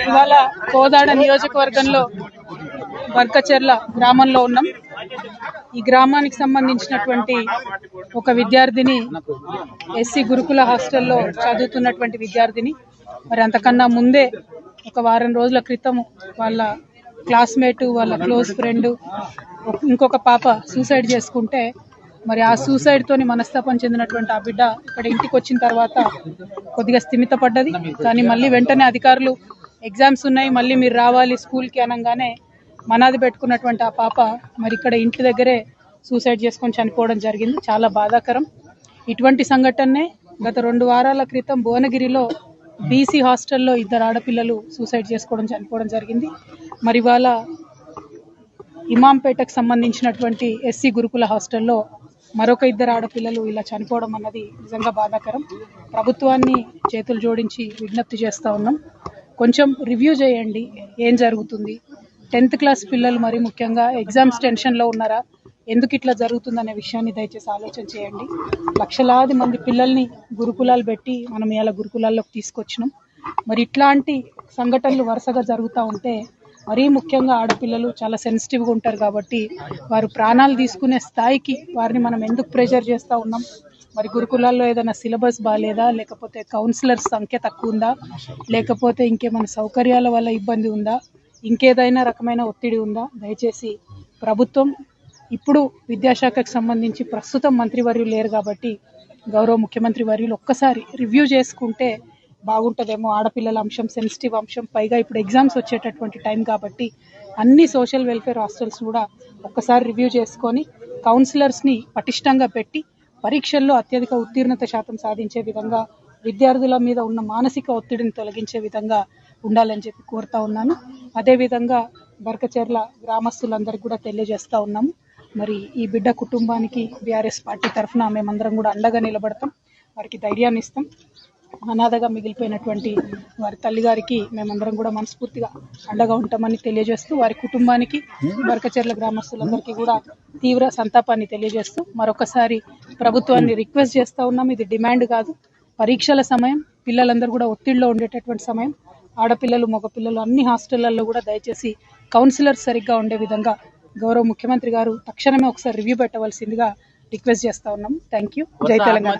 ఇవాళ కోదాడ నియోజకవర్గంలో బర్కచెర్ల గ్రామంలో ఉన్నాం. ఈ గ్రామానికి సంబంధించినటువంటి ఒక విద్యార్థిని ఎస్సీ గురుకుల హాస్టల్లో చదువుతున్నటువంటి విద్యార్థిని. మరి అంతకన్నా ముందే ఒక వారం రోజుల క్రితం వాళ్ళ క్లాస్మేట్, వాళ్ళ క్లోజ్ ఫ్రెండ్ ఇంకొక పాప సూసైడ్ చేసుకుంటే మరి ఆ సూసైడ్ తోని మనస్తాపం చెందినటువంటి ఆ బిడ్డ ఇక్కడ ఇంటికి వచ్చిన తర్వాత కొద్దిగా స్థిమితపడ్డది. కానీ మళ్ళీ వెంటనే అధికారులు ఎగ్జామ్స్ ఉన్నాయి, మళ్ళీ మీరు రావాలి స్కూల్కి అనగానే మనాది పెట్టుకున్నటువంటి ఆ పాప మరి ఇక్కడ ఇంటి దగ్గరే సూసైడ్ చేసుకొని చనిపోవడం జరిగింది. చాలా బాధాకరం. ఇటువంటి సంఘటనే గత 2 వారాల క్రితం భువనగిరిలో బీసీ హాస్టల్లో 2 ఆడపిల్లలు సూసైడ్ చేసుకోవడం చనిపోవడం జరిగింది. మరి వాళ్ళ ఇమాంపేటకు సంబంధించినటువంటి ఎస్సీ గురుకుల హాస్టల్లో మరొక 2 ఆడపిల్లలు ఇలా చనిపోవడం అన్నది నిజంగా బాధాకరం. ప్రభుత్వాన్ని చేతులు జోడించి విజ్ఞప్తి చేస్తూ ఉన్నాం, కొంచెం రివ్యూ చేయండి ఏం జరుగుతుంది. 10th క్లాస్ పిల్లలు మరి ముఖ్యంగా ఎగ్జామ్స్ టెన్షన్లో ఉన్నారా, ఎందుకు ఇట్లా జరుగుతుందనే విషయాన్ని దయచేసి ఆలోచన చేయండి. లక్షలాది మంది పిల్లల్ని గురుకులాలు పెట్టి మనం ఇలా గురుకులాల్లోకి తీసుకొచ్చినాం. మరి ఇట్లాంటి సంఘటనలు వరుసగా జరుగుతూ ఉంటే మరీ ముఖ్యంగా ఆడపిల్లలు చాలా సెన్సిటివ్గా ఉంటారు కాబట్టి వారు ప్రాణాలు తీసుకునే స్థాయికి వారిని మనం ఎందుకు ప్రెషర్ చేస్తూ ఉన్నాం. మరి గురుకులాల్లో ఏదైనా సిలబస్ బాగాలేదా, లేకపోతే కౌన్సిలర్స్ సంఖ్య తక్కువ ఉందా, లేకపోతే ఇంకేమైనా సౌకర్యాల వల్ల ఇబ్బంది ఉందా, ఇంకేదైనా రకమైన ఒత్తిడి ఉందా. దయచేసి ప్రభుత్వం ఇప్పుడు విద్యాశాఖకు సంబంధించి ప్రస్తుతం మంత్రివర్యులు లేరు కాబట్టి గౌరవ ముఖ్యమంత్రి వర్యులు ఒక్కసారి రివ్యూ చేసుకుంటే బాగుంటుందేమో. ఆడపిల్లల అంశం సెన్సిటివ్ అంశం, పైగా ఇప్పుడు ఎగ్జామ్స్ వచ్చేటటువంటి టైం కాబట్టి అన్ని సోషల్ వెల్ఫేర్ హాస్టల్స్ కూడా ఒక్కసారి రివ్యూ చేసుకొని కౌన్సిలర్స్ని పటిష్టంగా పెట్టి పరీక్షల్లో అత్యధిక ఉత్తీర్ణత శాతం సాధించే విధంగా, విద్యార్థుల మీద ఉన్న మానసిక ఒత్తిడిని తొలగించే విధంగా ఉండాలని చెప్పి కోరుతా ఉన్నాను. అదేవిధంగా బర్కచెర్ల గ్రామస్తులందరికీ కూడా తెలియజేస్తూ ఉన్నాము, మరి ఈ బిడ్డ కుటుంబానికి బీఆర్ఎస్ పార్టీ తరఫున మేమందరం కూడా అండగా నిలబడతాం, వారికి ధైర్యాన్ని ఇస్తాం. అనాథగా మిగిలిపోయినటువంటి వారి తల్లిగారికి మేమందరం కూడా మనస్ఫూర్తిగా అండగా ఉంటామని తెలియజేస్తూ, వారి కుటుంబానికి బర్కచెర్ల గ్రామస్తులందరికీ కూడా తీవ్ర సంతాపాన్ని తెలియజేస్తూ మరొకసారి ప్రభుత్వాన్ని రిక్వెస్ట్ చేస్తూ ఉన్నాం. ఇది డిమాండ్ కాదు, పరీక్షల సమయం, పిల్లలందరూ కూడా ఒత్తిడిలో ఉండేటటువంటి సమయం. ఆడపిల్లలు మగపిల్లలు అన్ని హాస్టళ్లలో కూడా దయచేసి కౌన్సిలర్స్ సరిగ్గా ఉండే విధంగా గౌరవ ముఖ్యమంత్రి గారు తక్షణమే ఒకసారి రివ్యూ పెట్టవలసిందిగా రిక్వెస్ట్ చేస్తా ఉన్నాం. Thank you. జై తెలంగాణ.